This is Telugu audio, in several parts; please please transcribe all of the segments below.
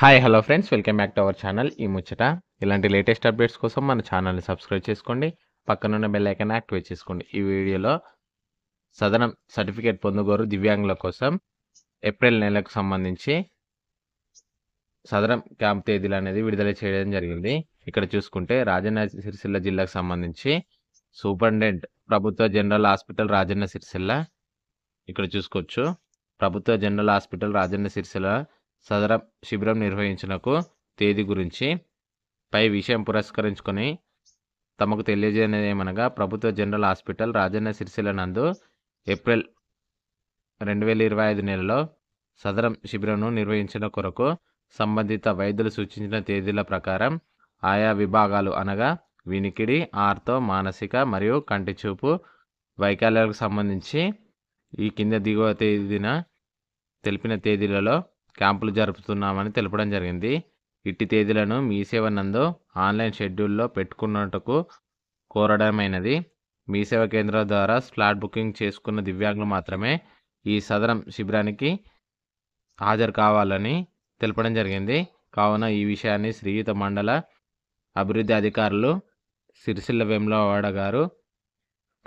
Hi hello friends, welcome back to our channel. ఈ ముచ్చట ఇలాంటి లేటెస్ట్ అప్డేట్స్ కోసం మన ఛానల్ని సబ్స్క్రైబ్ చేసుకోండి, పక్కనున్న బెల్ ఐకాన్ యాక్టివేట్ చేసుకోండి. ఈ వీడియోలో సదనం సర్టిఫికేట్ పొందుగోరు దివ్యాంగుల కోసం ఏప్రిల్ నెలకు సంబంధించి సదరం క్యాంప్ తేదీలు అనేది విడుదల చేయడం జరిగింది. ఇక్కడ చూసుకుంటే రాజన్న సిరిసిల్ల జిల్లాకు సంబంధించి సూపరింటెండెంట్ ప్రభుత్వ జనరల్ హాస్పిటల్ రాజన్న సిరిసిల్ల, ఇక్కడ చూసుకోవచ్చు ప్రభుత్వ జనరల్ హాస్పిటల్ రాజన్న సిరిసిల్ల సదరం శిబిరం నిర్వహించుటకు తేదీ గురించి పై విషయం పురస్కరించుకొని తమకు తెలియజేయమనగా, ప్రభుత్వ జనరల్ హాస్పిటల్ రాజన్న సిరిసిల్ల నందు ఏప్రిల్ 2025 నెలలో సదరం శిబిరంను నిర్వహించిన కొరకు సంబంధిత వైద్యులు సూచించిన తేదీల ప్రకారం ఆయా విభాగాలు అనగా వినికిడి, ఆర్తో, మానసిక మరియు కంటి చూపు వైకల్యాలకు సంబంధించి ఈ కింద దిగువ తేదీన తెలిపిన తేదీలలో క్యాంపులు జరుపుతున్నామని తెలపడం జరిగింది. ఇట్టి తేదీలను మీ సేవ నందు ఆన్లైన్ షెడ్యూల్లో పెట్టుకున్నట్టుకు కోరడమైనది. మీ సేవ కేంద్రాల ద్వారా స్లాట్ బుకింగ్ చేసుకున్న దివ్యాంగులు మాత్రమే ఈ సదరం శిబిరానికి హాజరు కావాలని తెలపడం జరిగింది. కావున ఈ విషయాన్ని శ్రీయుత మండల అభివృద్ధి అధికారులు సిరిసిల్ల వేములవాడ గారు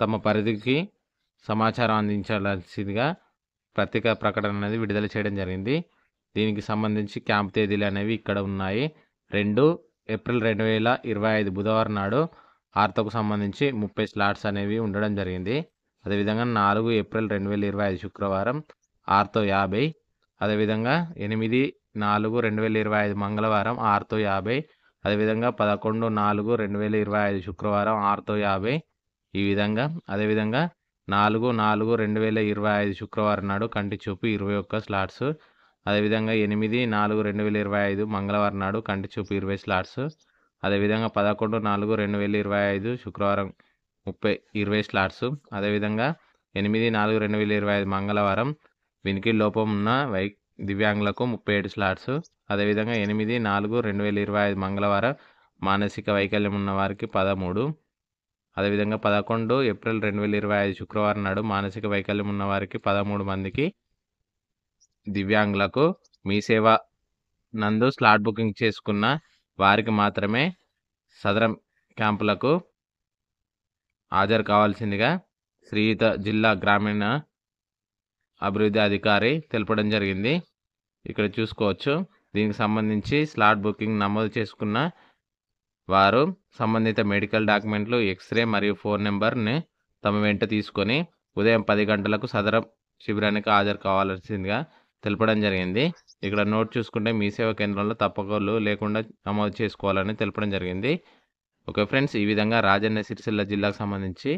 తమ పరిధికి సమాచారం అందించాల్సిందిగా పత్రికా ప్రకటన అనేది విడుదల చేయడం జరిగింది. దీనికి సంబంధించి క్యాంప్ తేదీలు అనేవి ఇక్కడ ఉన్నాయి. 2 ఏప్రిల్ 2025 బుధవారం నాడు ఆర్తోకు సంబంధించి 30 స్లాట్స్ అనేవి ఉండడం జరిగింది. అదేవిధంగా 4 ఏప్రిల్ 2025 శుక్రవారం ఆర్తో 50, అదేవిధంగా 8/4/2025 మంగళవారం ఆర్తో 50, అదేవిధంగా 11/4/2025 శుక్రవారం ఆర్తో 50. ఈ విధంగా అదేవిధంగా 4/4/2025 శుక్రవారం నాడు కంటి చూపు 21 స్లాట్స్, అదేవిధంగా 8/4/2025 మంగళవారం నాడు కంటి చూపు 20 స్లాట్స్, అదేవిధంగా 11/4/2025 శుక్రవారం 20 స్లాట్స్, అదేవిధంగా 8/4/2025 మంగళవారం వినికిడి లోపం ఉన్న దివ్యాంగులకు 37 స్లాట్స్, అదేవిధంగా 8/4/2025 మంగళవారం మానసిక వైకల్యం ఉన్న వారికి 13, అదేవిధంగా 11 ఏప్రిల్ 2025 శుక్రవారం నాడు మానసిక వైకల్యం ఉన్న వారికి 13 మందికి దివ్యాంగులకు మీ సేవ నందు స్లాట్ బుకింగ్ చేసుకున్న వారికి మాత్రమే సదరం క్యాంపులకు హాజరు కావాల్సిందిగా శ్రీయుత జిల్లా గ్రామీణ అభివృద్ధి అధికారి తెలపడం జరిగింది. ఇక్కడ చూసుకోవచ్చు. దీనికి సంబంధించి స్లాట్ బుకింగ్ నమోదు చేసుకున్న వారు సంబంధిత మెడికల్ డాక్యుమెంట్లు, ఎక్స్రే మరియు ఫోన్ నెంబర్ని తమ వెంట తీసుకొని ఉదయం 10 గంటలకు సదరం శిబిరానికి హాజరు కావాల్సిందిగా తెలపడం జరిగింది. ఇక్కడ నోట్ చూసుకుంటే మీ సేవా కేంద్రంలో తప్పకలు లేకుండా నమోదు చేసుకోవాలని తెలపడం జరిగింది. ఓకే ఫ్రెండ్స్, ఈ విధంగా రాజన్న సిరిసిల్ల జిల్లాకు సంబంధించి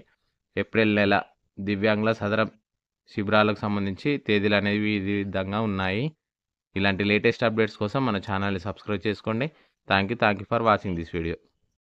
ఏప్రిల్ నెల దివ్యాంగుల సదరం శిబిరాలకు సంబంధించి తేదీలు అనేవి ఈ విధంగా ఉన్నాయి. ఇలాంటి లేటెస్ట్ అప్డేట్స్ కోసం మన ఛానల్ని సబ్స్క్రైబ్ చేసుకోండి. Thank you for watching this video.